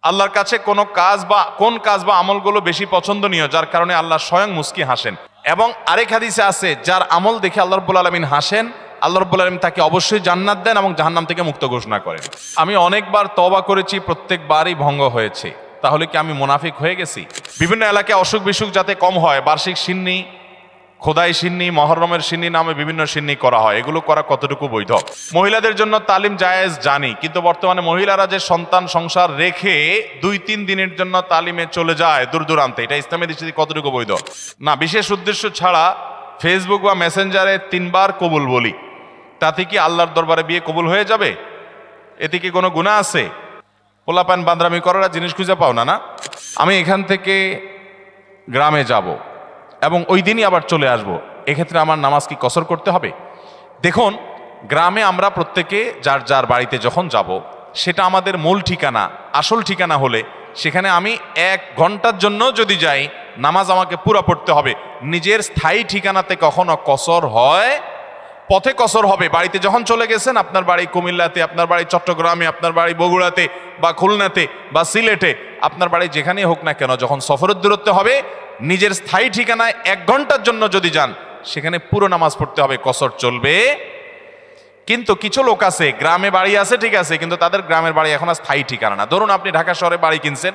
আল্লাহর কাছে কোন কাজ বা আমলগুলো বেশি পছন্দনীয়, যার কারণে আল্লাহ স্বয়ং মুস্কি হাসেন। এবং আরেক হাদিসে আছে, যার আমল দেখে আল্লাহ রাব্বুল আলামিন হাসেন, আল্লাহ রাব্বুল আলামিন তাকে অবশ্যই জান্নাত দেন এবং জাহান্নাম থেকে মুক্ত ঘোষণা করেন। আমি অনেকবার তওবা করেছি, প্রত্যেকবারই ভঙ্গ হয়েছে, তাহলে কি আমি মুনাফিক হয়ে গেছি? বিভিন্ন এলাকায় অসুখ বিসুখ যাতে কম হয়, বার্ষিক সিন্নি, খোদাই সিন্নি, মহরমের সিন্নি নামে বিভিন্ন সিন্নি করা হয়, এগুলো করা কতটুকু বৈধ? মহিলাদের জন্য তালিম জায়েজ জানি, কিন্তু বর্তমানে মহিলারা যে সন্তান সংসার রেখে 2-3 দিনের জন্য তালিমে চলে যায় দূর দূরান্তে, এটা ইসলামের দৃষ্টিতে কতটুকু বৈধ? না, বিশেষ উদ্দেশ্য ছাড়া ফেসবুক বা মেসেঞ্জারে 3 বার কবুল বলি, তাতে কি আল্লাহর দরবারে বিয়ে কবুল হয়ে যাবে? এতে কি কোনো গুনাহ আছে? পোলাপান বান্দরামি করার জিনিস খুঁজে পাও না? আমি এখান থেকে গ্রামে যাব এবং ওই দিনই আবার চলে আসব, এক্ষেত্রে আমার নামাজ কি কসর করতে হবে? দেখুন, গ্রামে আমরা প্রত্যেকে যার যার বাড়িতে যখন যাব, সেটা আমাদের মূল ঠিকানা, আসল ঠিকানা হলে সেখানে আমি 1 ঘন্টার জন্য যদি যাই, নামাজ আমাকে পুরা পড়তে হবে। নিজের স্থায়ী ঠিকানাতে কখনো কসর হয়? পথে কসর হবে। বাড়িতে যখন চলে গেছেন, আপনার বাড়ি কুমিল্লাতে, আপনার বাড়ি চট্টগ্রামে, আপনার বাড়ি বগুড়াতে বা খুলনাতে বা সিলেটে, আপনার বাড়ি যেখানেই হোক না কেন, যখন সফরের দূরত্ব হবে, নিজের স্থায়ী ঠিকানায় 1 ঘন্টার জন্য যদি যান, সেখানে পুরো নামাজ পড়তে হবে, কসর চলবে। কিন্তু কিছু লোক আছে, গ্রামে বাড়ি আছে ঠিক আছে, কিন্তু তাদের গ্রামের বাড়ি এখন আর স্থায়ী ঠিকানা না। ধরুন আপনি ঢাকা শহরে বাড়ি কিনছেন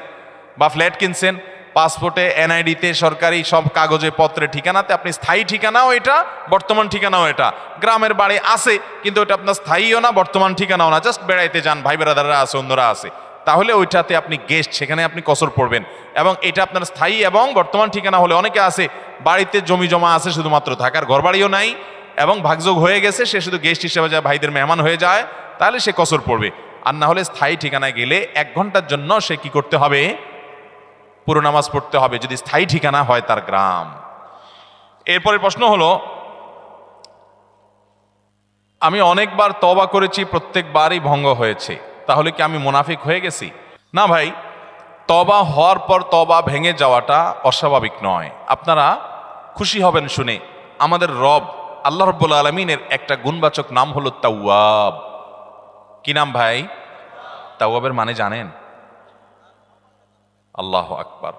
বা ফ্ল্যাট কিনছেন, পাসপোর্টে, এনআইডিতে, সরকারি সব কাগজে পত্রে ঠিকানাতে আপনি স্থায়ী ঠিকানাও এটা, বর্তমান ঠিকানাও এটা। গ্রামের বাড়ি আছে, কিন্তু ওটা আপনার স্থায়ীও না, বর্তমান ঠিকানাও না, জাস্ট বেড়াইতে যান, ভাই বেড়াদাররা আছে, অন্যরা আছে, তাহলে ওইটাতে আপনি গেস্ট, সেখানে আপনি কসর পড়বেন। এবং এটা আপনার স্থায়ী এবং বর্তমান ঠিকানা হলে, অনেকে আছে বাড়িতে জমি জমা আছে, শুধুমাত্র থাকার ঘরবাড়িও নাই এবং ভাগযোগ হয়ে গেছে, সে শুধু গেস্ট হিসেবে যায়, ভাইদের মেহমান হয়ে যায়, তাহলে সে কসর পড়বে। আর না হলে স্থায়ী ঠিকানায় গেলে 1 ঘন্টার জন্য সে কি করতে হবে? পুরো নামাজ পড়তে হবে, যদি স্থায়ী ঠিকানা হয় তার গ্রাম। এরপরে প্রশ্ন হলো, আমি অনেকবার তওবা করেছি, প্রত্যেকবারই ভঙ্গ হয়েছে, তাহলে কি আমি মুনাফিক হয়ে গেছি? না ভাই, তওবা হওয়ার পর তওবা ভেঙে যাওয়াটা অস্বাভাবিক নয়। আপনারা খুশি হবেন শুনে, আমাদের রব আল্লাহ রাব্বুল আলামিনের একটা গুণবাচক নাম হলো তাওয়াব। কি নাম ভাই? তাওয়াবের মানে জানেন? আল্লাহু আকবার।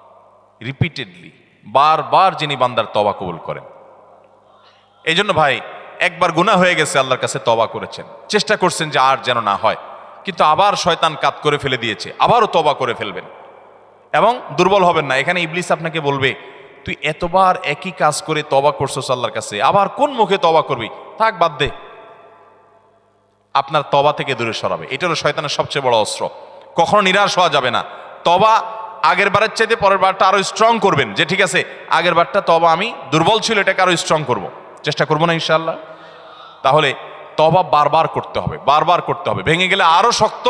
রিপিটেডলি, বারবার যিনি বান্দার তওবা কবুল করেন। এই জন্য ভাই, একবার গুনাহ হয়ে গেছে, আল্লাহর কাছে তওবা করেছেন, চেষ্টা করছেন যে আর যেন না হয়, কিন্তু আবার শয়তান কাত করে ফেলে দিয়েছে, আবারও তওবা করে ফেলবেন এবং দুর্বল হবেন না। এখানে ইবলিস আপনাকে বলবে, তুই এতবার একই কাজ করে তওবা করছস আল্লাহর কাছে, আবার কোন মুখে তওবা করবি? থাক, বাদ দে। আপনার তওবা থেকে দূরে সরাবে। এটা হলো শয়তানের সবচেয়ে বড় অস্ত্র। কখনো নিরাশ হওয়া যাবে না। তওবা আগের বারের চাইতে পরের বারটা আরো স্ট্রং করবেন, যে ঠিক আছে আগের বারটা তওবা আমি দুর্বল ছিল, এটাকে আরো স্ট্রং করব, চেষ্টা করবো না ইনশাআল্লাহ। তাহলে তওবা বারবার করতে হবে, বারবার করতে হবে। ভেঙে গেলে আরো শক্ত,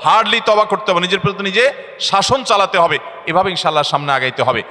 হার্ডলি তওবা করতে হবে, নিজের প্রতি নিজে শাসন চালাতে হবে, এভাবে ইনশাআল্লাহ সামনে আগাইতে হবে।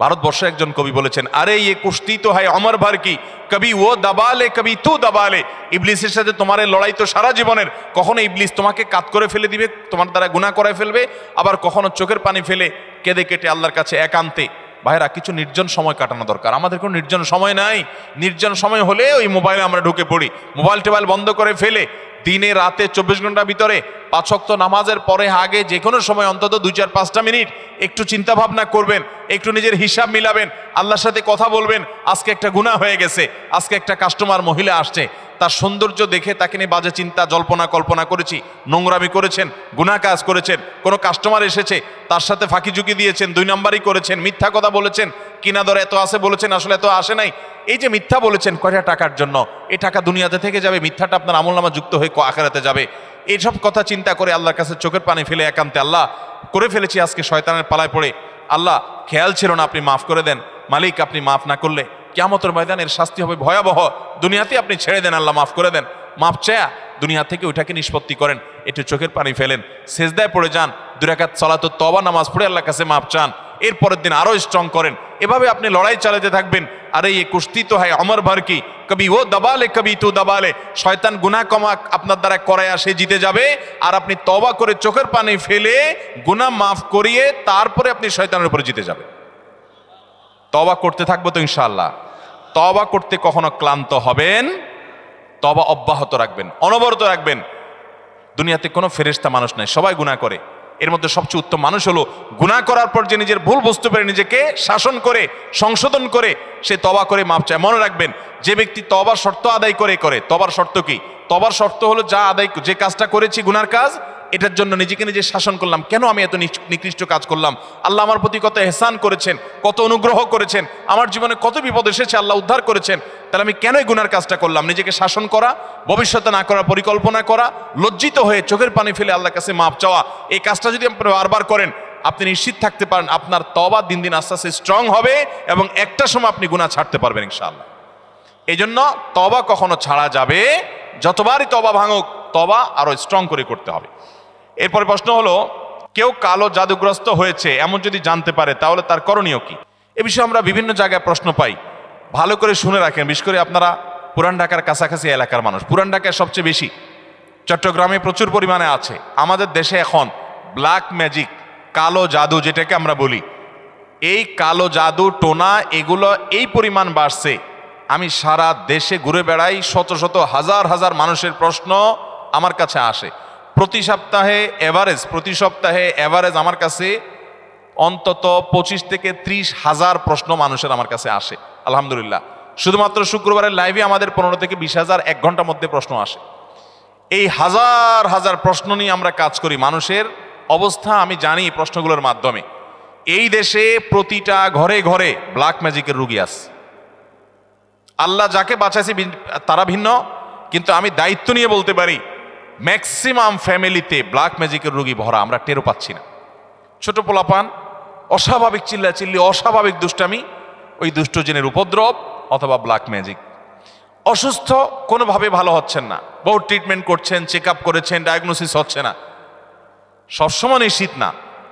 ভারতবর্ষে একজন কবি বলেছেন, আরে ইয়ে কুস্তি তো হয় অমর ভর কি, কবি ও দাবালে কবি তু দাবালে। ইবলিসের সাথে তোমার লড়াই তো সারা জীবনের। কখনো ইবলিস তোমাকে কাত করে ফেলে দিবে, তোমার দ্বারা গুনাহ করে ফেলবে, আবার কখনো চোখের পানি ফেলে কেঁদে কেটে আল্লাহর কাছে একান্তে। ভাইরা, কিছু নির্জন সময় কাটানো দরকার। আমাদের কোনো নির্জন সময় নাই। নির্জন সময় হলে ওই মোবাইলে আমরা ঢুকে পড়ি, মোবাইল টোবাইল বন্ধ করে ফেলে দিনে রাতে 24 ঘন্টার ভিতরে 5 ওয়াক্ত নামাজের পরে আগে যে কোনো সময় অন্তত 2-4-5টা মিনিট একটু চিন্তা ভাবনা করবেন, একটু নিজের হিসাব মিলাবেন, আল্লাহর সাথে কথা বলবেন। আজকে একটা গুনাহ হয়ে গেছে, আজকে একটা কাস্টমার মহিলা আসছে, তার সৌন্দর্য দেখে তাকে নিয়ে বাজে চিন্তা জল্পনা কল্পনা করেছি, নোংরামি করেছেন, গুনাহ কাজ করেছেন। কোনো কাস্টমার এসেছে, তার সাথে ফাঁকি ঝুঁকি দিয়েছেন, 2 নাম্বারই করেছেন, মিথ্যা কথা বলেছেন, কিনা দর এত আসে বলেছেন, আসলে এত আসে নাই। এই যে মিথ্যা বলেছেন কয়টা টাকার জন্য, এই টাকা দুনিয়াতে থেকে যাবে, মিথ্যাটা আপনার আমলনামা যুক্ত হয়ে আখিরাতে যাবে। এইসব কথা চিন্তা করে আল্লাহর কাছে চোখের পানি ফেলে একান্তে, আল্লাহ করে ফেলেছি আজকে শয়তানের পালায় পড়ে, আল্লাহ খেয়াল ছিল না, আপনি মাফ করে দেন। মালিক, আপনি মাফ না করলে কিয়ামতের ময়দানের শাস্তি হবে ভয়াবহ। দুনিয়াতে আপনি ছেড়ে দেন, আল্লাহ মাফ করে দেন। মাফ চায়া দুনিয়া থেকে ওইটাকে নিষ্পত্তি করেন, একটু চোখের পানি ফেলেন, সেজদায় পড়ে যান, 2 রাকাত সালাতুত তওবা নামাজ পড়ে আল্লাহর কাছে মাফ চান, এরপরের দিন আরো স্ট্রং করেন। এভাবে আপনি লড়াই চালাতে থাকবেন। আরে এই কুস্তি তো হয় অমর ভর কি, কবি ও দাবালে কবি তু দাবালে। শয়তান গুনাহ কমা আপনার দ্বারা করায় সে জিতে যাবে, আর আপনি তওবা করে চোখের পানি ফেলে গুনাহ মাফ করিয়ে তারপরে আপনি শয়তানের উপরে জিতে যাবেন। তওবা করতে থাকবো তো ইনশাআল্লাহ। তওবা করতে কখনো ক্লান্ত হবেন, তওবা অব্যাহত রাখবেন, অনবরত রাখবেন। দুনিয়াতে কোনো ফেরেশতা মানুষ নাই, সবাই গুনাহ করে। এর মধ্যে সবচেয়ে উত্তম মানুষ হলো গুনাহ করার পর যে নিজের ভুল বুঝতে পারে নিজেকে শাসন করে সংশোধন করে সে তওবা করে মাপ চায়। মনে রাখবেন, যে ব্যক্তি তওবার শর্ত আদায় করে তওবার শর্ত কি? তওবার শর্ত হলো যে কাজটা করেছি গুনার কাজ, এটার জন্য নিজেকে নিজে শাসন করলাম, কেন আমি এত নিকৃষ্ট কাজ করলাম, আল্লাহ আমার প্রতি কত এহসান করেছেন, কত অনুগ্রহ করেছেন, আমার জীবনে কত বিপদ এসেছে আল্লাহ উদ্ধার করেছেন, তাহলে আমি কেন এই গুনার কাজটা করলাম? নিজেকে শাসন করা, ভবিষ্যতে না করার পরিকল্পনা করা, লজ্জিত হয়ে চোখের পানি ফেলে আল্লাহর কাছে মাপ চাওয়া, এই কাজটা যদি আপনি বারবার করেন আপনি নিশ্চিত থাকতে পারেন আপনার তওবা দিন দিন আস্তে আস্তে স্ট্রং হবে এবং একটা সময় আপনি গুনাহ ছাড়তে পারবেন ইনশাআল্লাহ। এই জন্য তওবা কখনো ছাড়া যাবে, যতবারই তওবা ভাঙুক তওবা আরো স্ট্রং করে করতে হবে। এরপরে প্রশ্ন হলো, কেউ কালো জাদুগ্রস্ত হয়েছে এমন যদি জানতে পারে তাহলে তার করণীয় কি? এ বিষয়ে আমরা বিভিন্ন জায়গায় প্রশ্ন পাই, ভালো করে শুনে রাখেন। বিশেষ করে আপনারা পুরান ঢাকার কাছাকাছি এলাকার মানুষ, পুরান ঢাকায় সবচেয়ে বেশি, চট্টগ্রামে প্রচুর পরিমাণে আছে। আমাদের দেশে এখন ব্ল্যাক ম্যাজিক, কালো জাদু যেটাকে আমরা বলি, এই কালো জাদু টোনা এগুলো এই পরিমাণ বাড়ছে, আমি সারা দেশে ঘুরে বেড়াই, শত শত হাজার হাজার মানুষের প্রশ্ন আমার কাছে আসে। প্রতি সপ্তাহে এভারেজ আমার কাছে অন্তত 25 থেকে 30 হাজার প্রশ্ন মানুষের আমার কাছে আসে আলহামদুলিল্লাহ। শুধুমাত্র শুক্রবারের লাইভে আমাদের 15 থেকে 20 হাজার 1 ঘন্টার মধ্যে প্রশ্ন আসে। এই হাজার হাজার প্রশ্ন নিয়ে আমরা কাজ করি। মানুষের অবস্থা আমি জানি এই প্রশ্নগুলোর মাধ্যমে। এই দেশে প্রতিটা ঘরে ঘরে ব্ল্যাক ম্যাজিকের রুগী আছে। আল্লাহ যাকে বাঁচাইছে তারা ভিন্ন, কিন্তু আমি দায়িত্ব নিয়ে বলতে পারি ম্যাক্সিমাম ফ্যামিলিতে ব্ল্যাক ম্যাজিকের রোগী ভরা, আমরা টেরও পাচ্ছি না। ছোট পোলাপান, অস্বাভাবিক চিল্লাচিল্লি, অস্বাভাবিক দুষ্টামি, ওই দুষ্ট জিনের উপদ্রব অথবা ব্ল্যাক ম্যাজিক। অসুস্থ, কোনোভাবে ভালো হচ্ছেন না, বহু ট্রিটমেন্ট করছেন, চেক আপ করেছেন, ডায়াগনোসিস হচ্ছে না। সবসময় নিশ্চিত না,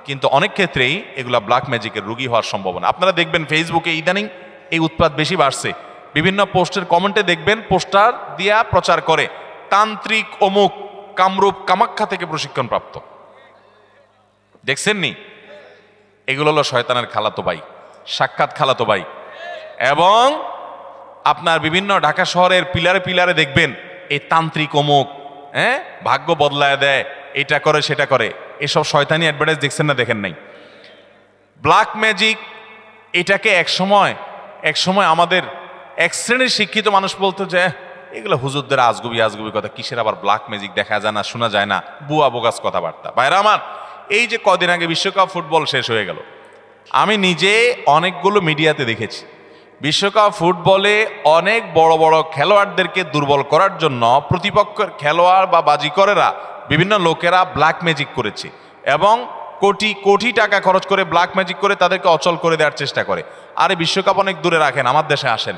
কিন্তু অনেক ক্ষেত্রেই এগুলা ব্ল্যাক ম্যাজিকের রোগী হওয়ার সম্ভাবনা। আপনারা দেখবেন ফেসবুকে ইদানিং এই উৎপাত বেশি বাড়ছে। বিভিন্ন পোস্টের কমেন্টে দেখবেন পোস্টার দিয়া প্রচার করে তান্ত্রিক অমুক কামরূপ কামাখ্যা থেকে প্রশিক্ষণ প্রাপ্ত। দেখছেন নি? এগুলো হলো শয়তানের খালাতো ভাই, সাক্ষাৎ খালাতো ভাই। এবং আপনার বিভিন্ন ঢাকা শহরের পিলারে পিলারে দেখবেন এই তান্ত্রিক অমুক, ভাগ্য বদলায় দেয়, এটা করে সেটা করে, এসব শয়তানি অ্যাডভার্টাইজ দেখছেন না? দেখেন নাই? ব্ল্যাক ম্যাজিক এটাকে এক সময় আমাদের এক শ্রেণীর শিক্ষিত মানুষ বলতো যে এগুলো হুজুরদের আজগুবি কথা, কিসের আবার ব্ল্যাক ম্যাজিক, দেখা যায় না, শোনা যায় না, বুয়া বোগাস কথাবার্তা। ভাইরা আমার, এই যে কদিন আগে বিশ্বকাপ ফুটবল শেষ হয়ে গেল, আমি নিজে অনেকগুলো মিডিয়াতে দেখেছি বিশ্বকাপ ফুটবলে অনেক বড় বড় খেলোয়াড়দেরকে দুর্বল করার জন্য প্রতিপক্ষের খেলোয়াড় বা বাজিকরেরা, বিভিন্ন লোকেরা ব্ল্যাক ম্যাজিক করেছে এবং কোটি কোটি টাকা খরচ করে ব্ল্যাক ম্যাজিক করে তাদেরকে অচল করে দেওয়ার চেষ্টা করে। আরে বিশ্বকাপ অনেক দূরে রাখেন, আমার দেশে আসেন,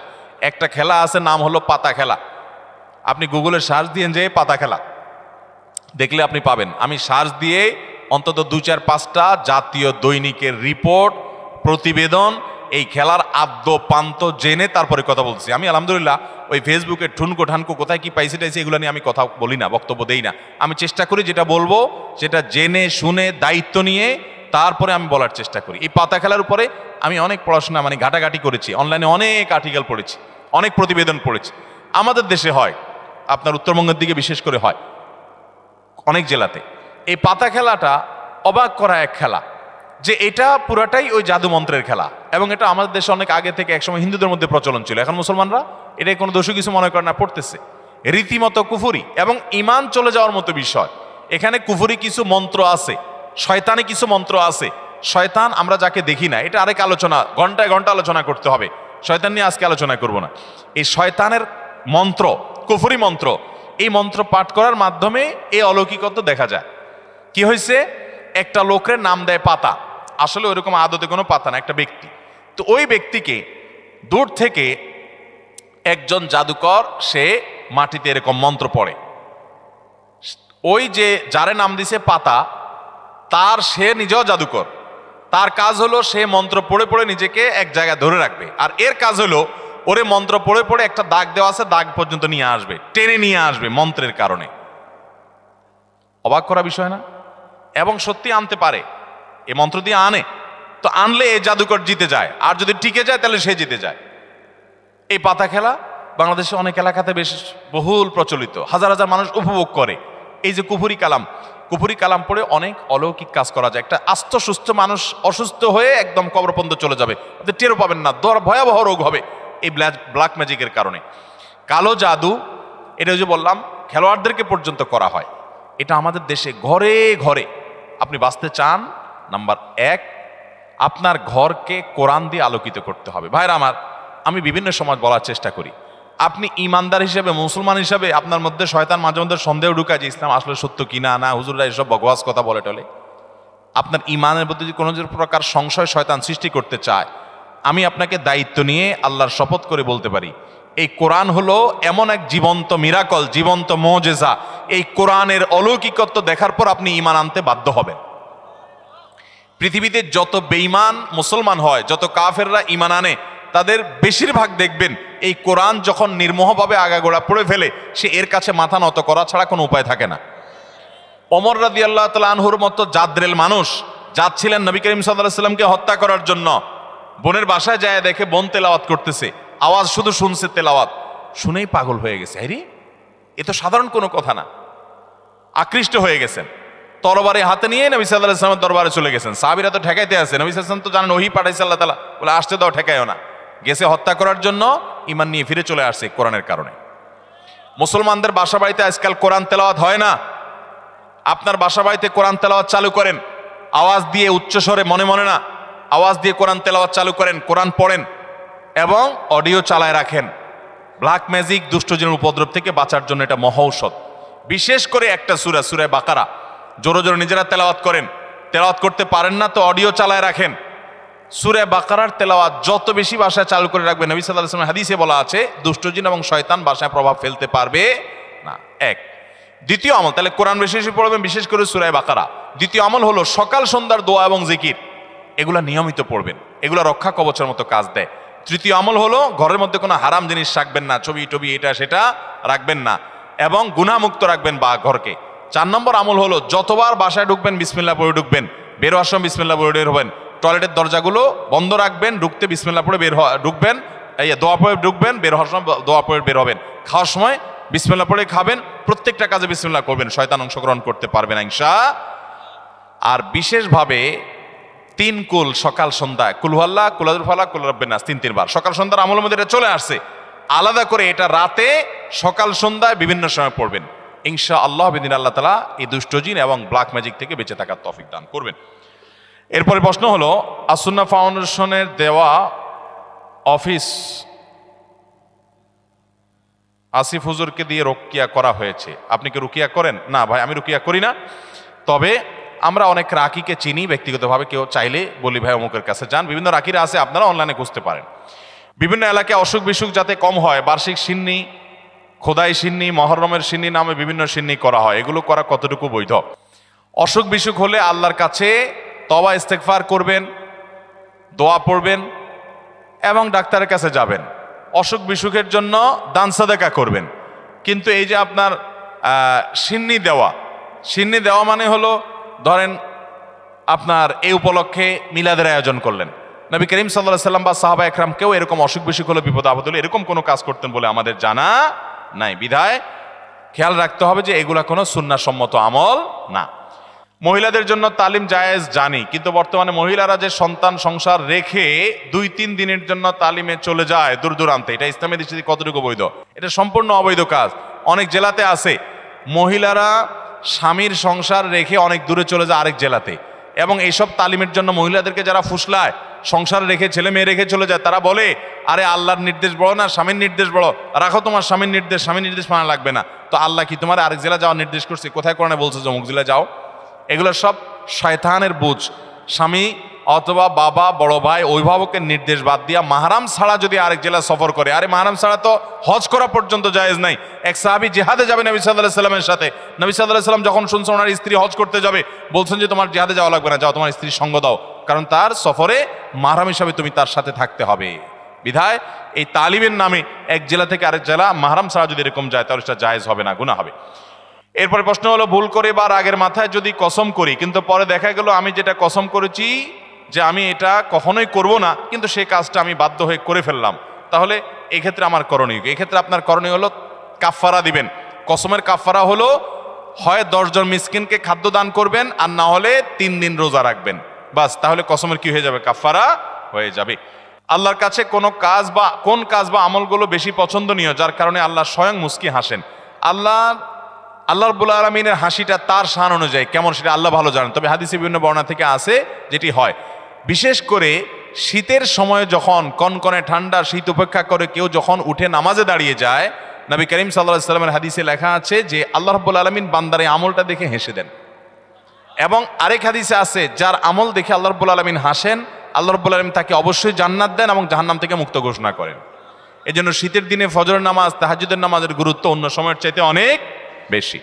একটা খেলা আছে, নাম হলো পাতা খেলা। আপনি গুগলে সার্চ দিয়ে যে পাতা খেলা দেখলে আপনি পাবেন। আমি সার্চ দিয়ে অন্তত 2-4-5টা জাতীয় দৈনিকের রিপোর্ট, প্রতিবেদন, এই খেলার আদ্য পান্ত জেনে তারপরে কথা বলছি। আমি আলহামদুলিল্লাহ ওই ফেসবুকে ঠুনকো ঠানকো কোথায় কি পাইছে টাইছে এগুলো নিয়ে আমি কথা বলি না, বক্তব্য দেই না। আমি চেষ্টা করি যেটা বলবো সেটা জেনে শুনে দায়িত্ব নিয়ে তারপরে আমি বলার চেষ্টা করি। এই পাতা খেলার উপরে আমি অনেক পড়াশোনা ঘাটাঘাটি করেছি, অনলাইনে অনেক আর্টিকেল পড়েছি, অনেক প্রতিবেদন পড়েছি। আমাদের দেশে হয়, আপনার উত্তরবঙ্গের দিকে বিশেষ করে হয়, অনেক জেলাতে। এই পাতা খেলাটা অবাক করা এক খেলা, যে এটা পুরাটাই ওই জাদু মন্ত্রের খেলা। এবং এটা আমাদের দেশে অনেক আগে থেকে একসময় হিন্দুদের মধ্যে প্রচলন ছিল। এখন মুসলমানরা এটাই কোনো দোষী কিছু মনে করে না, পড়তেছে। রীতিমতো কুফুরি এবং ইমান চলে যাওয়ার মতো বিষয়। এখানে কুফুরি কিছু মন্ত্র আছে, শয়তানি কিছু মন্ত্র আছে। শয়তান আমরা যাকে দেখি না, এটা আরেক আলোচনা, ঘন্টায় ঘন্টা আলোচনা করতে হবে, শয়তান নিয়ে আজকে আলোচনা করব না। এই শয়তানের মন্ত্র, কুফুরি মন্ত্র, এই মন্ত্র পাঠ করার মাধ্যমে এই অলৌকিকত্ব দেখা যায়। কি হয়েছে, একটা লোকের নাম দেয় পাতা, আসলে ওইরকম আদতে কোনো পাতা না, একটা ব্যক্তি। তো ওই ব্যক্তিকে দূর থেকে একজন জাদুকর সে মাটিতে এরকম মন্ত্র পড়ে, ওই যে যারে নাম দিছে পাতা তার, সে নিজেও জাদুকর, তার কাজ হলো সে মন্ত্র পড়ে পড়ে নিজেকে এক জায়গায় ধরে রাখবে। আর এর কাজ হলো ওরে মন্ত্র পড়ে পড়ে একটা দাগ দেওয়া আছে, দাগ পর্যন্ত নিয়ে আসবে, টেনে নিয়ে আসবে মন্ত্রের কারণে। অবাক করা বিষয় না? এবং সত্যি আনতে পারে, এ মন্ত্র দিয়ে আনে, তো আনলে এ জাদুকর জিতে যায়, আর যদি টিকে যায় তাহলে সে জিতে যায়। এই পাতা খেলা বাংলাদেশে অনেক এলাকাতে বেশ বহুল প্রচলিত, হাজার হাজার মানুষ উপভোগ করে। এই যে কুফুরি কালাম, কুফরি কালাম পড়ে অনেক অলৌকিক কাজ করা যায়। একটা আস্ত সুস্থ মানুষ অসুস্থ হয়ে একদম কবরপর্যন্ত চলে যাবে, আপনি টেরও পাবেন না, ভয়াবহ রোগ হবে এই ব্ল্যাক ম্যাজিকের কারণে। কালো জাদু, এটা যে বললাম খেলোয়াড়দেরকে পর্যন্ত করা হয়। এটা আমাদের দেশে ঘরে ঘরে। আপনি বাঁচতে চান, নাম্বার 1, আপনার ঘরকে কোরআন দিয়ে আলোকিত করতে হবে। ভাইরা আমার, আমি বিভিন্ন সময় বলার চেষ্টা করি, আপনি ইমানদার হিসেবে, মুসলমান হিসেবে আপনার মধ্যে শয়তান মাঝে মধ্যে সন্দেহ ঢুকায় যে ইসলাম আসলে সত্য কিনা, না হুজুররা এসব বকওয়াস কথা বলে টলে। আপনার ইমানের প্রতি যদি কোনো প্রকার সংশয় শয়তান সৃষ্টি করতে চায়, আমি আপনাকে দায়িত্ব নিয়ে আল্লাহর শপথ করে বলতে পারি, এই কোরআন হলো এমন এক জীবন্ত মিরাকল, জীবন্ত মুজিজা। এই কোরআনের অলৌকিকত্ব দেখার পর আপনি ইমান আনতে বাধ্য হবেন। পৃথিবীতে যত বেঈমান মুসলমান হয়, যত কাফেররা ইমান আনে, তাদের বেশিরভাগ দেখবেন এই কোরআন যখন নির্মোহভাবে আগাগোড়া পড়ে ফেলে, সে এর কাছে মাথা নত করা ছাড়া কোনো উপায় থাকে না। ওমর রাদিয়াল্লাহু তাআলা আনহুর মতো জাদ্রেল মানুষ যাচ্ছিলেন নবী করিম সাল্লাল্লাহু আলাইহি ওয়াসাল্লামকে হত্যা করার জন্য, বোনের বাসায় যায় দেখে বোন তেলাওয়াত করতেছে, আওয়াজ শুধু শুনছে, তেলাওয়াত শুনেই পাগল হয়ে গেছে। আরে এ তো সাধারণ কোনো কথা না, আকৃষ্ট হয়ে গেছেন। তরবারি হাতে নিয়ে নবী সাল্লাল্লাহু আলাইহি ওয়াসাল্লামের দরবারে চলে গেছেন। সাহাবীরা তো ঠেকাইতে আছে, নবী সাল্লাল্লাহু আলাইহি ওয়াসাল্লাম তো জানেন ওহী পাঠাইছে আল্লাহ তাআলা, বলে আসতে দাও, ঠেকাইও না। গেছে হত্যা করার জন্য, ঈমান নিয়ে ফিরে চলে আসছে কোরআনের কারণে। মুসলমানদের বাসা বাড়িতে আজকাল কোরআন তেলাওয়াত হয় না। আপনার বাসা বাড়িতে কোরআন তেলাওয়াত চালু করেন, আওয়াজ দিয়ে, উচ্চ স্বরে, মনে মনে না, আওয়াজ দিয়ে কোরআন তেলাওয়াত চালু করেন, কোরআন পড়েন এবং অডিও চালায় রাখেন। ব্ল্যাক ম্যাজিক, দুষ্টজনের উপদ্রব থেকে বাঁচার জন্য এটা মহৌষধ। বিশেষ করে একটা সূরা, সূরা বাকারা জোরে জোরে নিজেরা তেলাওয়াত করেন। তেলাওয়াত করতে পারেন না তো অডিও চালায় রাখেন। সূরা বাকারার তেলাওয়াত যত বেশি ভাষায় চালু করে রাখবেন, নবী সাল্লাল্লাহু আলাইহি ওয়াসাল্লাম হাদিসে বলা আছে দুষ্টজিন এবং শয়তান ভাষায় প্রভাব ফেলতে পারবে না। এক। দ্বিতীয় আমল, তাহলে কোরআন বেশি বেশি পড়বেন, বিশেষ করে সূরা বাকারা। দ্বিতীয় আমল হলো সকাল সন্ধ্যার দোয়া এবং জিকির, এগুলা নিয়মিত পড়বেন, এগুলা রক্ষা কবচের মতো কাজ দেয়। তৃতীয় আমল হলো ঘরের মধ্যে কোনো হারাম জিনিস রাখবেন না, ছবি টবি এটা সেটা রাখবেন না, এবং গুনাহমুক্ত রাখবেন বা ঘরকে। 4 নম্বর আমল হলো যতবার বাসায় ঢুকবেন বিসমিল্লাহ পড়ে ঢুকবেন, বের হওয়ার সময় বিসমিল্লাহ পড়ে বের হবেন। টয়লেটের দরজাগুলো বন্ধ রাখবেন, ঢুকতে বিসমিল্লাহ পড়ে ঢুকবেন, এই দোয়া পড়ে ঢুকবেন, বের হওয়ার সময় দোয়া পড়ে বের হবেন। খাওয়ার সময় বিসমিল্লাহ পড়ে খাবেন, প্রত্যেকটা কাজে বিসমিল্লাহ করবেন, শয়তান অংশগ্রহণ করতে পারবে না ইনশাআল্লাহ। আর বিশেষভাবে 3 কুল সকাল সন্ধ্যায়, কুল হুয়াল্লাহ, কুল আযুল ফালাক, কুল রাব্বিন নাস, 3 বার সকাল সন্ধ্যার আমলের মধ্যে এটা চলে আসছে। আলাদা করে এটা রাতে, সকাল সন্ধ্যায় বিভিন্ন সময় পড়বেন ইনশাআল্লাহ। বিদিন আল্লাহ তাআলা এই দুষ্টজিন এবং ব্ল্যাক ম্যাজিক থেকে বেঁচে থাকার তৌফিক দান করবেন। এরপরে প্রশ্ন হলো, আসুন্নাহ ফাউন্ডেশনের দেওয়া অফিস আসিফ হুজুরকে দিয়ে রুকিয়া করা হয়েছে, আপনি কি রুকিয়া করেন? না ভাই, আমি রুকিয়া করি না। তবে আমরা অনেক রাকিকে চিনি ব্যক্তিগতভাবে, কেউ চাইলে বলি ভাই অমুকের কাছে যান, বিভিন্ন রাকিরা আছে, আপনারা অনলাইনে খুঁজতে পারেন। বিভিন্ন এলাকায় অসুখ বিসুখ যাতে কম হয়, বার্ষিক সিন্নি, খোদাই সিন্নি, মহরমের সিন্নি নামে বিভিন্ন সিন্নি করা হয়, এগুলো করা কতটুকু বৈধ? অসুখ বিসুখ হলে আল্লাহর কাছে তওবা ইস্তেগফার করবেন, দোয়া পড়বেন এবং ডাক্তারের কাছে যাবেন। অসুখ বিসুখের জন্য দান সাদাকা করবেন। কিন্তু এই যে আপনার সিন্নি দেওয়া মানে হলো, ধরেন আপনার এই উপলক্ষে মিলাদের আয়োজন করলেন, নবী করিম সাল্লাল্লাহু আলাইহি ওয়াসাল্লাম বা সাহাবা একরাম কেউ এরকম অসুখ বিসুখ হলে, বিপদ আপদ হলে এরকম কোনো কাজ করতেন বলে আমাদের জানা নাই। বিধায় খেয়াল রাখতে হবে যে এগুলা কোনো সুন্নাহসম্মত আমল না। মহিলাদের জন্য তালিম জায়েজ জানি, কিন্তু বর্তমানে মহিলারা যে সন্তান সংসার রেখে 2-3 দিনের জন্য তালিমে চলে যায় দূর দূরান্তে, এটা ইসলামের দৃষ্টিতে কতটুকু বৈধ? এটা সম্পূর্ণ অবৈধ কাজ। অনেক জেলাতে আছে মহিলারা স্বামীর সংসার রেখে অনেক দূরে চলে যায় আরেক জেলাতে, এবং এইসব তালিমের জন্য মহিলাদেরকে যারা ফুসলায়, সংসার রেখে ছেলে মেয়ে রেখে চলে যায়, তারা বলে আরে আল্লাহর নির্দেশ বড় না স্বামীর নির্দেশ বড়, রাখো তোমার স্বামীর নির্দেশ মানা লাগবে না। তো আল্লাহ কি তোমার আরেক জেলা যাওয়ার নির্দেশ করছে? কোথায় কোরআনে বলছে যে অমুক জেলা যাও? এগুলো সব শয়তানের বুঝ। স্বামী অথবা বাবা, বড় ভাই, অভিভাবকের নির্দেশ বাদ দিয়া মাহরাম ছাড়া যদি আরেক জেলা সফর করে, আরে মাহরাম ছাড়া তো হজ করা পর্যন্ত জায়েজ নাই। এক সাহাবী জিহাদে যাবে নবী সাল্লাল্লাহু আলাইহি ওয়াসাল্লামের সাথে, নবী সাল্লাল্লাহু আলাইহি ওয়াসাল্লাম যখন শুনছেন ওনার স্ত্রী হজ করতে যাবে, বলছেন যে তোমার জিহাদে যাওয়া লাগবে না, যাও তোমার স্ত্রীর সঙ্গ দাও, কারণ তার সফরে মাহরাম হিসাবে তুমি তার সাথে থাকতে হবে। বিধায় এই তালিমের নামে এক জেলা থেকে আরেক জেলা মাহরাম ছাড়া যদি এরকম যায়, তাহলে সেটা জায়েজ হবে না, গুনাহ হবে। এরপরে প্রশ্ন হলো, ভুল করে বা রাগের মাথায় যদি কসম করি, কিন্তু পরে দেখা গেল আমি যেটা কসম করেছি যে আমি এটা কখনোই করব না, কিন্তু সেই কাজটা আমি বাধ্য হয়ে করে ফেললাম, তাহলে এক্ষেত্রে আমার করণীয়? এক্ষেত্রে আপনার করণীয় হলো কাফফারা দিবেন। কসমের কাফফারা হলো হয় 10 জন মিসকিনকে খাদ্য দান করবেন, আর না হলে 3 দিন রোজা রাখবেন। বাস, তাহলে কসমের কি হয়ে যাবে? কাফারা হয়ে যাবে। আল্লাহর কাছে কোন কাজ বা আমলগুলো বেশি পছন্দনীয়, যার কারণে আল্লাহ স্বয়ং মুস্কি হাসেন? আল্লাহ রাব্বুল আলামিনের হাসিটা তার শান অনুযায়ী কেমন সেটা আল্লাহ ভালো জানেন। তবে হাদিসে বিভিন্ন বর্ণনা থেকে আছে যেটি হয়, বিশেষ করে শীতের সময় যখন কনকনে ঠান্ডা শীত উপেক্ষা করে কেউ যখন উঠে নামাজে দাঁড়িয়ে যায়, নবী করিম সাল্লাল্লাহু আলাইহি সাল্লামের হাদিসে লেখা আছে যে আল্লাহ রাব্বুল আলামিন বান্দার এই আমলটা দেখে হেসে দেন। এবং আরেক হাদিসে আছে, যার আমল দেখে আল্লাহ রাব্বুল আলামিন হাসেন, আল্লাহ রাব্বুল আলামিন তাকে অবশ্যই জান্নাত দেন এবং জাহান্নাম থেকে মুক্ত ঘোষণা করেন। এজন্য শীতের দিনে ফজরের নামাজ, তাহাজ্জুদের নামাজের গুরুত্ব অন্য সময়ের চাইতে অনেক বেশি।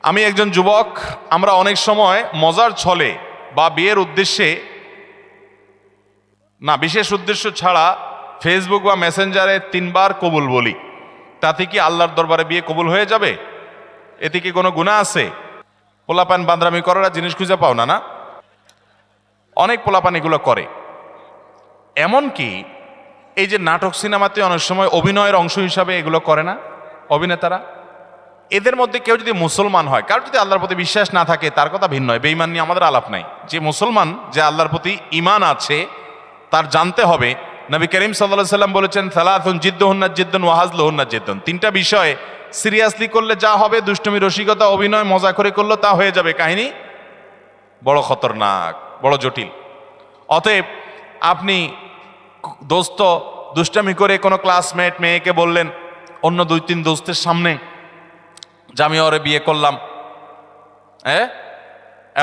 আমি একজন যুবক, আমরা অনেক সময় মজার ছলে বা বিয়ের উদ্দেশ্যে না, বিশেষ উদ্দেশ্য ছাড়া ফেসবুক বা মেসেঞ্জারে 3 বার কবুল বলি। তাতে কি আল্লাহর দরবারে বিয়ে কবুল হয়ে যাবে? এতে কি কোনো গুনাহ আছে? পোলাপান বান্দরামি করার জিনিস খুঁজে পাও না? না, অনেক পোলাপান এগুলো করে। এমনকি এই যে নাটক সিনেমাতে অনেক সময় অভিনয়ের অংশ হিসাবে এগুলো করে না অভিনেতারা? এদের মধ্যে কেউ যদি মুসলমান হয়, কারো যদি আল্লাহর প্রতি বিশ্বাস না থাকে তার কথা ভিন্ন হয়, বেঈমান নিয়ে আমাদের আলাপ নাই। যে মুসলমান, যে আল্লাহর প্রতি ঈমান আছে, তার জানতে হবে নবী করিম সাল্লাল্লাহু আলাইহি সাল্লাম বলেছেন, সালাতুন জিদ্দুহুন্না জিদ্দুন ওয়া হাজলুহুন্না জিদ্দুন। 3টা বিষয় সিরিয়াসলি করলে যা হবে, দুষ্টুমি, রসিকতা, অভিনয়, মজা করে করলে তা হয়ে যাবে কাহিনী বড় খতরনাক, বড় জটিল। অতএব আপনি দোস্ত দুষ্টামি করে কোনো ক্লাসমেট মেয়েকে বললেন অন্য 2-3 দোস্তের সামনে যে আমি ওরে বিয়ে করলাম,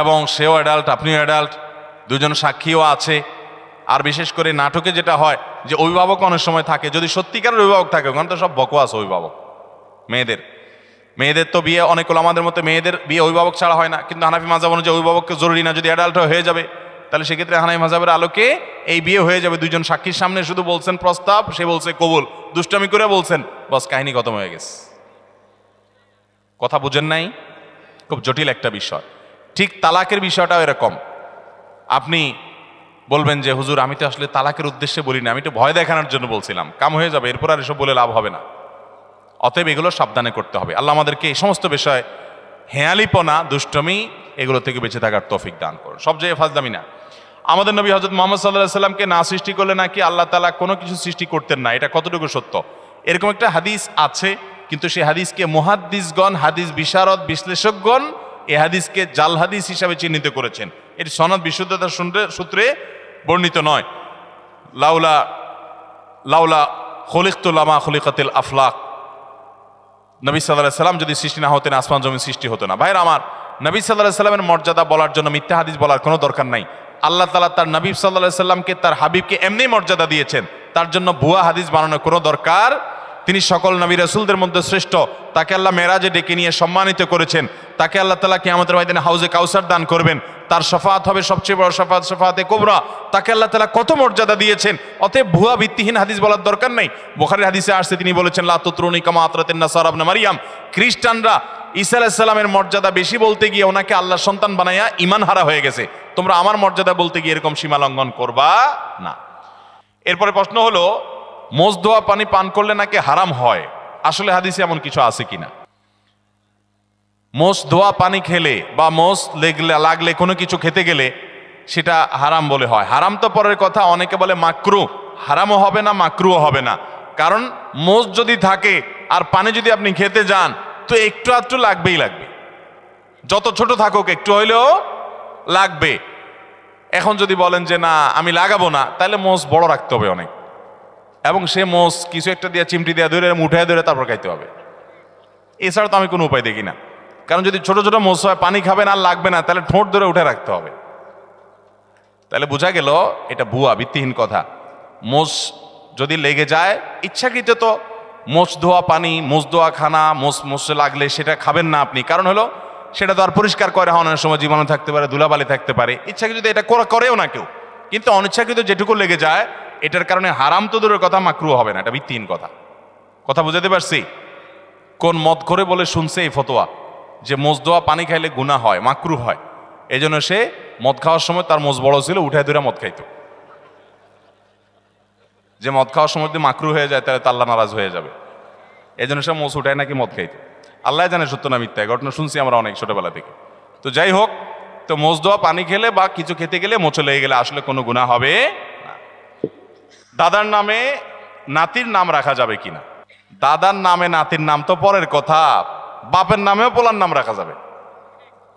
এবং সেও অ্যাডাল্ট, আপনিও অ্যাডাল্ট, দুজন সাক্ষীও আছে। আর বিশেষ করে নাটকে যেটা হয় যে অভিভাবক অনেক সময় থাকে, যদি সত্যিকারের অভিভাবক থাকে, ওখানে তো সব বকওয়াস অভিভাবক। মেয়েদের তো বিয়ে অনেক হলো, আমাদের মতো মেয়েদের বিয়ে অভিভাবক ছাড়া হয় না, কিন্তু হানাফি মাযহাব অনুযায়ী অভিভাবককে জরুরি না, যদি অ্যাডাল্ট হয়ে যাবে তাহলে সেক্ষেত্রে হানাফি মাযহাবের আলোকে এই বিয়ে হয়ে যাবে। 2জন সাক্ষীর সামনে শুধু বলছেন প্রস্তাব, সে বলছে কবুল, দুষ্টামি করে বলছেন, বস কাহিনী খতম হয়ে গেছে। কথা বুঝেন নাই? খুব জটিল একটা বিষয়। ঠিক তালাকের বিষয়টাও এরকম। আপনি বলবেন যে হুজুর আমি তো আসলে তালাকের উদ্দেশ্যে বলি না, আমি তো ভয় দেখানোর জন্য বলছিলাম, কাম হয়ে যাবে, এরপর আর এসব বলে লাভ হবে না। অতএব এগুলো সাবধানে করতে হবে। আল্লাহ আমাদেরকে এই সমস্ত বিষয়, হেয়ালিপনা, দুষ্টমি, এগুলো থেকে বেঁচে থাকার তৌফিক দান করুন। সব জায়গায় ফাজলামি না। আমাদের নবী হযরত মুহাম্মদ সাল্লাল্লাহু আলাইহি সাল্লামকে না সৃষ্টি করলে নাকি আল্লাহ তাআলা কোনো কিছু সৃষ্টি করতেন না। এটা কতটুকু সত্য? এরকম একটা হাদিস আছে, কিন্তু সেই হাদিসকে মুহাদ্দিসগণ, হাদিস বিশারদ, বিশ্লেষকগণ এই হাদিসকে জাল হাদিস হিসাবে চিহ্নিত করেছেন। এর সনদ বিশুদ্ধতার সূত্রে বর্ণিত নয়। লাউলা খলিকতু লামা খলিকাতিল আফলাক। নবী সাল্লাল্লাহু আলাইহি সাল্লাম যদি সৃষ্টি না হতেন, আসমান জমিন সৃষ্টি হতো না। ভাইরা আমার, নবী সাল্লাল্লাহু আলাইহি সাল্লামের মর্যাদা বলার জন্য মিথ্যা হাদিস বলার কোনো দরকার নাই। আল্লাহ তাআলা তার নবী সাল্লাল্লাহু আলাইহি সাল্লামকে, তার হাবিবকে এমনি মর্যাদা দিয়েছেন, তার জন্য ভুয়া হাদিস বানানোর কোনো দরকার। তিনি সকল নবী রাসূলদের মধ্যে শ্রেষ্ঠ, তাকে আল্লাহ মেরাজে ডেকে নিয়ে সম্মানিত করেছেন, তাকে আল্লাহ তাআলা কিয়ামতের ময়দানে হাউজে কাউসার দান করবেন, তার শাফাআত হবে সবচেয়ে বড় শাফাআত, শাফাআতে কুবরা। তাকে আল্লাহ তাআলা কত মর্যাদা দিয়েছেন। অতএব ভুয়া ভিত্তিহীন হাদিস বলার দরকার নেই। বুখারীর হাদিসে আসছে, তিনি বলেছেন লা তুতরুনি কামা আতরাতিন নাসারা ইবনে মারইয়াম। খ্রিস্টানরা ঈসা আলাইহিস সালামের মর্যাদা বেশি বলতে গিয়ে ওনাকে আল্লাহর সন্তান বানায়া ঈমান হারা হয়ে গেছে। তোমরা আমার মর্যাদা বলতে গিয়ে এরকম সীমা লঙ্ঘন করবা না। এরপরে প্রশ্ন হলো, মোজ ধোয়া পানি পান করলে নাকি হারাম হয়, আসলে হাদিসে এমন কিছু আছে কিনা? মোজ ধোয়া পানি খেলে বা মোজ লাগলে কোনো কিছু খেতে গেলে সেটা হারাম বলে হয়। হারাম তো পরের কথা, অনেকে বলে মাকরু, হারামও হবে না মাকরুও হবে না। কারণ মোজ যদি থাকে আর পানি যদি আপনি খেতে যান, তো একটু আধটু লাগবেই লাগবে, যত ছোট থাকুক একটু হইলেও লাগবে। এখন যদি বলেন যে না আমি লাগাবো না, তাহলে মোজ বড় রাখতে হবে অনেক, এবং সে মোজ কিছু একটা দিয়ে চিমটি দিয়ে ধরে উঠায় ধরে তারপর খাইতে হবে। এছাড়া তো আমি কোনো উপায় দেখি না। কারণ যদি ছোট ছোট মোজ হয়, পানি খাবেন আর লাগবে না, তাহলে ঠোঁট ধরে উঠে রাখতে হবে। তাহলে বোঝা গেল এটা ভুয়া, ভিত্তিহীন কথা। মোজ যদি লেগে যায়, ইচ্ছাকৃত তো মোজ ধোয়া পানি, মোজ ধোয়া খানা, মোজে লাগলে সেটা খাবেন না আপনি। কারণ হলো সেটা তো আর পরিষ্কার করে হওয়ার সময় জীবাণু থাকতে পারে, ধুলাবালি থাকতে পারে। ইচ্ছাকৃত এটা করেও না কেউ, কিন্তু অনিচ্ছাকৃত যেটুকু লেগে যায়, এটার কারণে হারাম তো দূরের কথা, মাকরু হবে না। এটা ভিত্তিহীন কথা। কথা বুঝাতে পারছি? কোন মদ করে বলে শুনছে এই ফতোয়া যে মোজ ধোয়া পানি খাইলে গুনাহ হয়, মাকরু হয়। এই জন্য সে মদ খাওয়ার সময় তার মোজ বড় ছিল, উঠায় ধরে মদ খাইতো। যে মদ খাওয়ার সময় যদি মাকরু হয়ে যায়, তাহলে আল্লাহ নারাজ হয়ে যাবে। এই জন্য সে মোজ উঠায় নাকি মদ খাইতো। আল্লাহ জানে সত্য না মিথ্যা, ঘটনা শুনছি আমরা অনেক ছোটবেলা থেকে। তো যাই হোক, তো মোজদোয়া পানি খেলে বা কিছু খেতে গেলে মোচে লেগে গেলে আসলে কোনো গুনাহ হবে না। দাদার নামে নাতির নাম রাখা যাবে কিনা? দাদার নামে নাতির নাম তো পরের কথা, বাপের নামেও পোলার নাম রাখা যাবে,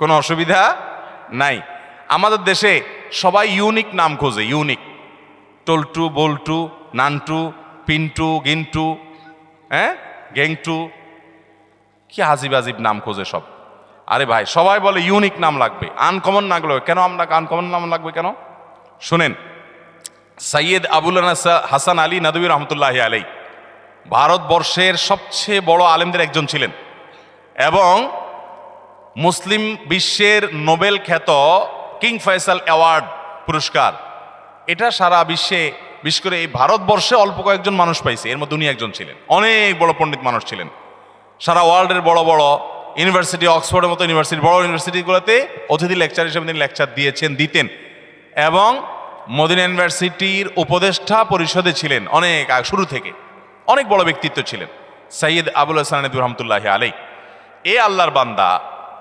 কোনো অসুবিধা নাই। আমাদের দেশে সবাই ইউনিক নাম খোঁজে, ইউনিক, টল্টু, বল্টু, নান্টু, পিন্টু, গিন্টু, হ্যাঁ, গেংটু, কি আজিব আজিব নাম খোঁজে সব। আরে ভাই, সবাই বলে ইউনিক নাম লাগবে, আনকমন না লাগবে কেন? আপনাকে আনকমন নাম লাগবে কেন? শুনেন, সৈয়দ আবুল হাসান আলী নদভী রহমতুল্লাহ আলাই ভারতবর্ষের সবচেয়ে বড় আলেমদের একজন ছিলেন এবং মুসলিম বিশ্বের নোবেল খ্যাত কিং ফয়সাল অ্যাওয়ার্ড পুরস্কার, এটা সারা বিশ্বে, বিশেষ করে এই ভারতবর্ষে অল্প কয়েকজন মানুষ পাইছে, এর মধ্যে উনি একজন ছিলেন। অনেক বড় পণ্ডিত মানুষ ছিলেন, সারা ওয়ার্ল্ডের বড় বড় ইউনিভার্সিটি, অক্সফোর্ডের মতো ইউনিভার্সিটি, বড় ইউনিভার্সিটিগুলোতে অতিথি লেকচার হিসেবে তিনি লেকচার দিতেন এবং মদিনা ইউনিভার্সিটির উপদেষ্টা পরিষদে ছিলেন অনেক শুরু থেকে, অনেক বড় ব্যক্তিত্ব ছিলেন সৈয়দ আবুল হাসান নদভী রহমতুল্লাহ আলাই। এ আল্লাহর বান্দা,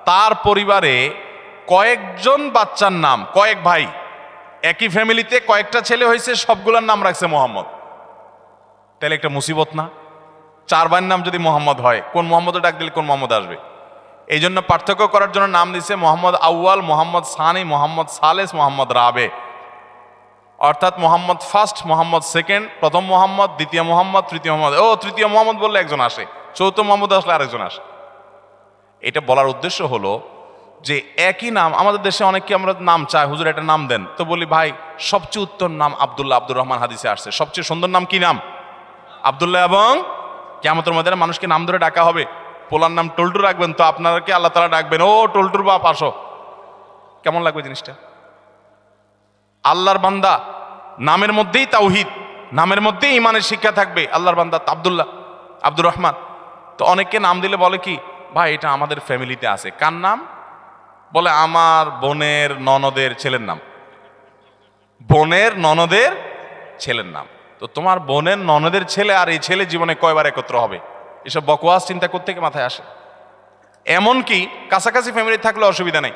তার পরিবারে কয়েকজন বাচ্চার নাম, কয়েক ভাই, একই ফ্যামিলিতে কয়েকটা ছেলে হয়েছে, সবগুলোর নাম রাখছে মোহাম্মদ। তাহলে একটা মুসিবত না? 4 ভাইয়ের নাম যদি মোহাম্মদ হয়, কোন মোহাম্মদে ডাক দিলে কোন মোহাম্মদ আসবে? এই জন্য পার্থক্য করার জন্য নাম দিছে মোহাম্মদ আউয়াল, মোহাম্মদ সানি, মোহাম্মদ সালেস, মোহাম্মদ রাবে। অর্থাৎ মোহাম্মদ ফার্স্ট, মোহাম্মদ সেকেন্ড, প্রথম মোহাম্মদ, দ্বিতীয় মোহাম্মদ, তৃতীয় মোহাম্মদ। ও, তৃতীয় মোহাম্মদ বললে একজন আসে, চৌথ মোহাম্মদ আসলে আরেকজন আসে। এটা বলার উদ্দেশ্য হলো যে একই নাম, আমাদের দেশে অনেককে আমরা নাম চাই, হুজুর একটা নাম দেন, তো বলি ভাই সবচেয়ে উত্তম নাম আব্দুল্লাহ, আব্দুর রহমান হাদিসে আসছে। সবচেয়ে সুন্দর নাম কি নাম? আব্দুল্লাহ। এবং কিয়ামতের ময়দানে মানুষকে নাম ধরে ডাকা হবে। পোলার নাম টল্টু রাখবেন, তো আপনাকে আল্লাহ তাআলা ডাকবেন, ও টল্টুর বাপ আসো। কেমন লাগবে জিনিসটা? আল্লাহর বান্দা, নামের মধ্যেই তাওহীদ, নামের মধ্যেই ইমানের শিক্ষা থাকবে। আল্লাহর বান্দা আব্দুল্লাহ, আব্দুর রহমান। তো অনেককে নাম দিলে বলে কি, ভাই এটা আমাদের ফ্যামিলিতে আছে। কার নাম? বলে আমার বোনের ননদের ছেলের নাম, বোনের ননদের ছেলের নাম। তো তোমার বোনের ননদের ছেলে আর এই ছেলে জীবনে কয়বার একত্র হবে? এসব বকওয়াস চিন্তা করতে থেকে মাথায় আসে। এমনকি কাছাকাছি ফ্যামিলি থাকলে অসুবিধা নেই,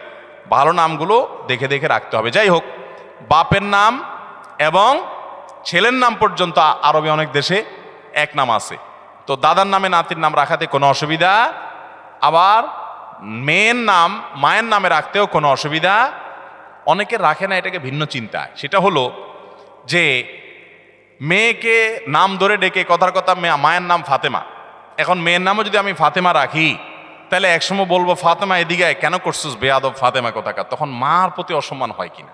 ভালো নামগুলো দেখে দেখে রাখতে হবে। যাই হোক, বাপের নাম এবং ছেলের নাম পর্যন্ত আরবে অনেক দেশে এক নাম আছে। তো দাদার নামে নাতির নাম রাখাতে কোনো অসুবিধা, আবার মেয়ের নাম মায়ের নামে রাখতেও কোনো অসুবিধা। অনেকে রাখে না, এটাকে ভিন্ন চিন্তা। সেটা হলো যে মেয়েকে নাম ধরে ডেকে, কথার কথা মায়ের নাম ফাতেমা, এখন মেয়ের নামও যদি আমি ফাতেমা রাখি, তাহলে একসময় বলবো ফাতেমা এদিকে কেন করছিস বেয়াদব ফাতেমা কোথাকার, তখন মার প্রতি অসম্মান হয় কিনা।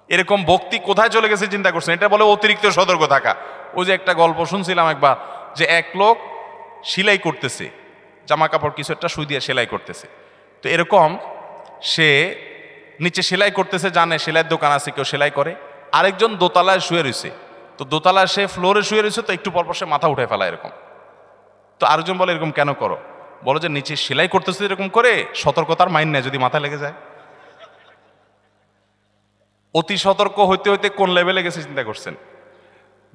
এরকম ভক্তি কোথায় চলে গেছে চিন্তা করছেন? এটা বলে অতিরিক্ত সতর্ক থাকা। ওই যে একটা গল্প শুনছিলাম একবার, যে এক লোক সেলাই করতেছে, জামা কাপড় কিছু একটা সুই দিয়ে সেলাই করতেছে। তো এরকম সে নিচে সেলাই করতেছে, জানে সেলাইয়ের দোকান আছে, কেউ সেলাই করে। আরেকজন দোতলায় শুয়ে রয়েছে, তো দোতলায় সে ফ্লোরে শুয়ে রয়েছে, তো একটু পরপর সে মাথা উঠে ফেলা এরকম। তো আরেকজন বলে এরকম কেন করো? বলো যে নিচে সেলাই করতেছে এরকম করে, সতর্কতার মাইন নেয় যদি মাথা লেগে যায়। অতি সতর্ক হইতে হইতে কোন লেভেলে গেছে চিন্তা করছেন?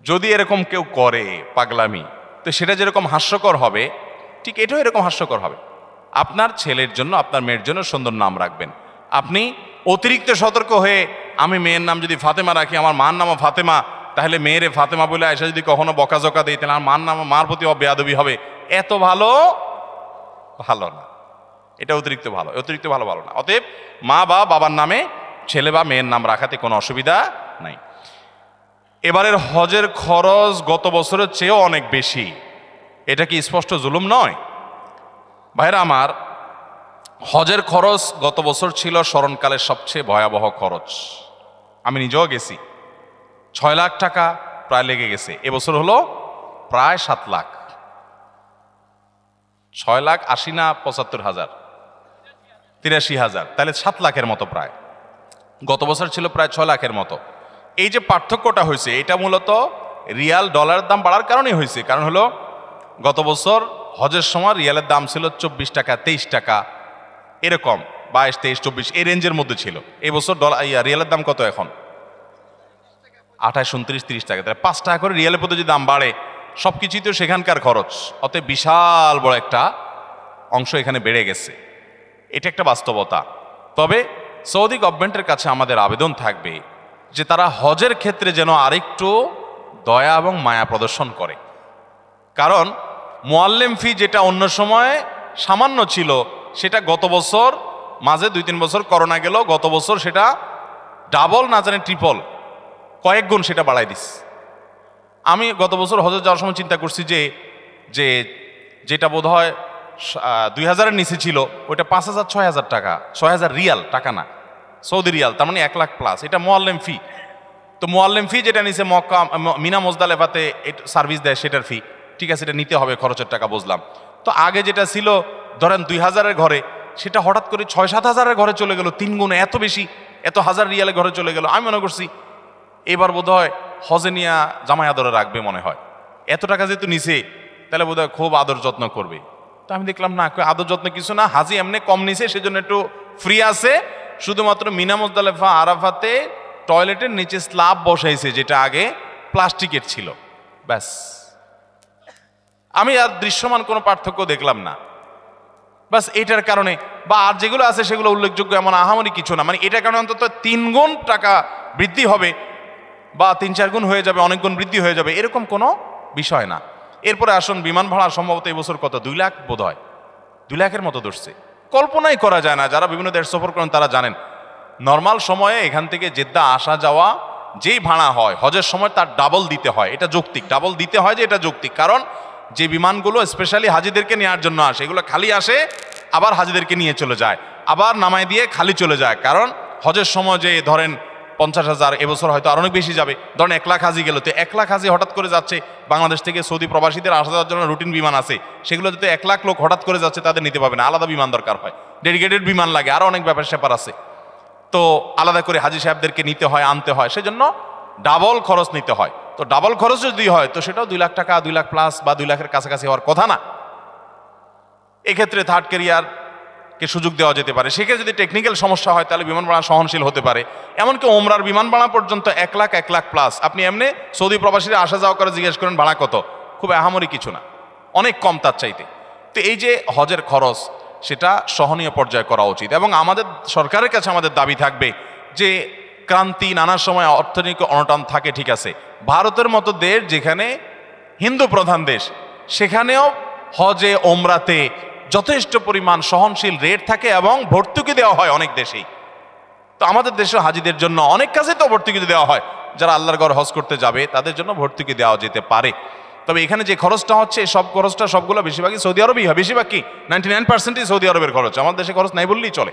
যদি এরকম কেউ করে পাগলামি, তো সেটা যেরকম হাস্যকর হবে, ঠিক এটাও এরকম হাস্যকর হবে। আপনার ছেলের জন্য, আপনার মেয়ের জন্য সুন্দর নাম রাখবেন। আপনি অতিরিক্ত সতর্ক হয়ে, আমি মেয়ের নাম যদি ফাতেমা রাখি, আমার মার নামও ফাতেমা, তাহলে মেয়েরে ফাতেমা বলে এসে যদি কখনো বকাঝকা দিই, তাহলে আমার মার প্রতি বেয়াদবি হবে। এত ভালো ভালো না, এটা অতিরিক্ত ভালো, অতিরিক্ত ভালো ভালো না। অতএব মা বা বাবার নামে ছেলে বা মেয়ের নাম রাখাতে কোনো অসুবিধা নাই। এবারের হজের খরচ গত বছরের চেয়েও অনেক বেশি, এটা কি স্পষ্ট জুলুম নয়? ভাইরা আমার, হজের খরচ গত বছর ছিল স্মরণকালের সবচেয়ে ভয়াবহ খরচ। আমি নিজেও গেছি, 6 লাখ টাকা প্রায় লেগে গেছে। এবছর হলো প্রায় 7 লাখ। 6 লাখ 80 না 75,000, 83,000, তাহলে 7 লাখের মতো প্রায়। গত বছর ছিল প্রায় 6 লাখের মতো। এই যে পার্থক্যটা হয়েছে, এটা মূলত রিয়াল ডলারের দাম বাড়ার কারণেই হয়েছে। কারণ হলো গত বছর হজের সময় রিয়ালের দাম ছিল 24 টাকা, 23 টাকা, এরকম 22, 23, 24 এই রেঞ্জের মধ্যে ছিল। এই বছর রিয়ালের দাম কত এখন? 28, 29, 30 টাকা। তাহলে 5 টাকা করে রিয়ালের প্রতি যদি দাম বাড়ে, সব কিছুই তো সেখানকার খরচ। অতএব বিশাল বড় একটা অংশ এখানে বেড়ে গেছে। এটা একটা বাস্তবতা। তবে সৌদি গভর্নমেন্টের কাছে আমাদের আবেদন থাকবে যে তারা হজের ক্ষেত্রে যেন আরেকটু দয়া এবং মায়া প্রদর্শন করে। কারণ মুআল্লিম ফি যেটা অন্য সময় সামান্য ছিল, সেটা গত বছর মাঝে 2-3 বছর করোনা গেল, গত বছর সেটা ডাবল না জানি ট্রিপল কয়েক গুণ সেটা বাড়াই দিস। আমি গত বছর হজে যাওয়ার সময় চিন্তা করছি যে যেটা বোধ হয় 2000-এর নিচে ছিল ওইটা 5000-6000 টাকা, 6000 রিয়াল, টাকা না, সৌদি রিয়াল, তার মানে 1 লাখ প্লাস। এটা মুআল্লিম ফি। তো মুআল্লিম ফি যেটা নিচে মক্কা মিনা মুজদালেফাতে সার্ভিস দেয় সেটার ফি, ঠিক আছে, এটা নিতে হবে, খরচের টাকা বুঝলাম। তো আগে যেটা ছিল ধরেন 2000-এর ঘরে, সেটা হঠাৎ করে 6-7 হাজারের ঘরে চলে গেল, 3 গুণ, এত বেশি, এত হাজার রিয়ালের ঘরে চলে গেল। আমি মনে করছি এবার বোধ হয় হজে নিয়া জামাই আদরে রাখবে মনে হয়, এত টাকা যেহেতু নিছে তাহলে বোধ হয় খুব আদর যত্ন করবে। তো আমি দেখলাম না, আদর যত্ন কিছু না, হাজি এমনি কম নিছে, সেজন্য একটু ফ্রি আছে। শুধুমাত্র মিনা মুজদালেফা আরাফাতে টয়লেটের নিচে স্ল্যাব বসাইছে, যেটা আগে প্লাস্টিকের ছিল, ব্যাস। আমি আর দৃশ্যমান কোনো পার্থক্য দেখলাম না, বাস। এটার কারণে বা আর যেগুলো আছে সেগুলো উল্লেখযোগ্য এমন আহামরি কিছু না, মানে এটার কারণে অন্তত 3 গুণ টাকা বৃদ্ধি হবে বা 3-4 গুণ হয়ে যাবে, অনেক গুণ বৃদ্ধি হয়ে যাবে, এরকম কোনো বিষয় না। এরপরে আসুন, বিমান ভাড়া সম্ভবত এই বছর কত, 2 লাখ বোধ হয়, 2 লাখের মতো ধরছে। কল্পনাই করা যায় না, যারা বিভিন্ন দেশ সফর করেন তারা জানেন। নর্মাল সময়ে এখান থেকে জেদ্দা আসা যাওয়া যেই ভাড়া হয়, হজের সময় তার ডাবল দিতে হয়। এটা যৌক্তিক, ডাবল দিতে হয় যে এটা যৌক্তিক। কারণ যে বিমানগুলো স্পেশালি হাজিদেরকে নেওয়ার জন্য আসে, এগুলো খালি আসে, আবার হাজিদেরকে নিয়ে চলে যায়, আবার নামায় দিয়ে খালি চলে যায়। কারণ হজের সময় যে ধরেন 50,000, এবছর হয়তো আর অনেক বেশি যাবে, ধরেন 1 লাখ হাজি গেল, তো 1 লাখ হাজি হঠাৎ করে যাচ্ছে বাংলাদেশ থেকে, সৌদি প্রবাসীদের আসা যাওয়ার জন্য রুটিন বিমান আছে, সেগুলো যদি 1 লাখ লোক হঠাৎ করে যাচ্ছে তাদের নিতে পারবে না, আলাদা বিমান দরকার হয়, ডেডিকেটেড বিমান লাগে, আরও অনেক ব্যাপার স্যাপার আছে। তো আলাদা করে হাজি সাহেবদেরকে নিতে হয়, আনতে হয়, সেজন্য ডাবল খরচ নিতে হয়। তো ডাবল খরচ যদি হয় তো সেটাও 2 লাখ টাকা, 2 লাখ প্লাস বা 2 লাখের কাছাকাছি হওয়ার কথা না। এক্ষেত্রে থার্ড ক্যারিয়ারকে সুযোগ দেওয়া যেতে পারে। সেক্ষেত্রে যদি টেকনিক্যাল সমস্যা হয় তাহলে বিমান ভাড়া সহনশীল হতে পারে। এমনকি ওমরার বিমান ভাড়া পর্যন্ত 1 লাখ, 1 লাখ প্লাস। আপনি এমনি সৌদি প্রবাসীরা আসা যাওয়া করে জিজ্ঞেস করেন ভাড়া কত, খুব আহামরি কিছু না, অনেক কম তার চাইতে। তো এই যে হজের খরচ, সেটা সহনীয় পর্যায়ে করা উচিত। এবং আমাদের সরকারের কাছে আমাদের দাবি থাকবে যে ক্রান্তি, নানা সময় অর্থনৈতিক অনটন থাকে, ঠিক আছে, ভারতের মতো দেশ যেখানে হিন্দু প্রধান দেশ, সেখানেও হজে ওমরাতে যথেষ্ট পরিমাণ সহনশীল রেট থাকে এবং ভর্তুকি দেওয়া হয় অনেক দেশেই। তো আমাদের দেশে হাজিদের জন্য অনেক কাজে তো ভর্তুকি দেওয়া হয়, যারা আল্লাহর ঘর হজ করতে যাবে তাদের জন্য ভর্তুকি দেওয়া যেতে পারে। তবে এখানে যে খরচটা হচ্ছে, সব খরচটা সবগুলো বেশিরভাগই সৌদি আরবেই হয়, বেশিরভাগ কি 99%ই সৌদি আরবের খরচ, আমাদের দেশে খরচ নাই বললেই চলে।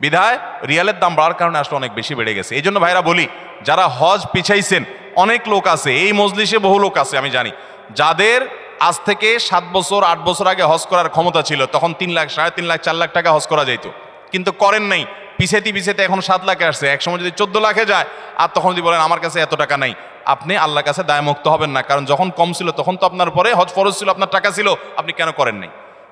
বিধায় রিয়ালের দাম বাড়ার কারণে আসলে অনেক বেশি বেড়ে গেছে। এই জন্য ভাইরা বলি, যারা হজ পিছাইছেন, অনেক লোক আছে এই মজলিসে, বহু লোক আছে আমি জানি, যাদের আজ থেকে 7 বছর 8 বছর আগে হজ করার ক্ষমতা ছিল, তখন 3 লাখ, 3.5 লাখ, 4 লাখ টাকা হজ করা যেত, কিন্তু করেন নাই, পিছাইতে এখন 7 লাখে আসছে, একসময় যদি 14 লাখে যায়, আর তখন যদি বলেন আমার কাছে এত টাকা নাই, আপনি আল্লাহর কাছে দায়মুক্ত হবেন না। কারণ যখন কম ছিল তখন তো আপনার পরে হজ ফরজ ছিল, আপনার টাকা ছিল, আপনি কেন করেন নাই?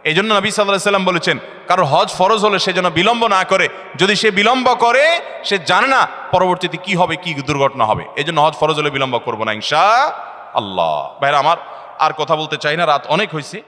এই জন্য নবী সাল্লাল্লাহু আলাইহি ওয়াসাল্লাম বলেছেন, কারণ হজ ফরজ হলে সে যেন বিলম্ব না করে, যদি সে বিলম্ব করে সে জানে না পরবর্তীতে কি হবে, কি দুর্ঘটনা হবে। এই জন্য হজ ফরজ হলে বিলম্ব করবো না ইনশাআল্লাহ। ভাইরা আমার, আর কথা বলতে চাই না, রাত অনেক হয়েছে।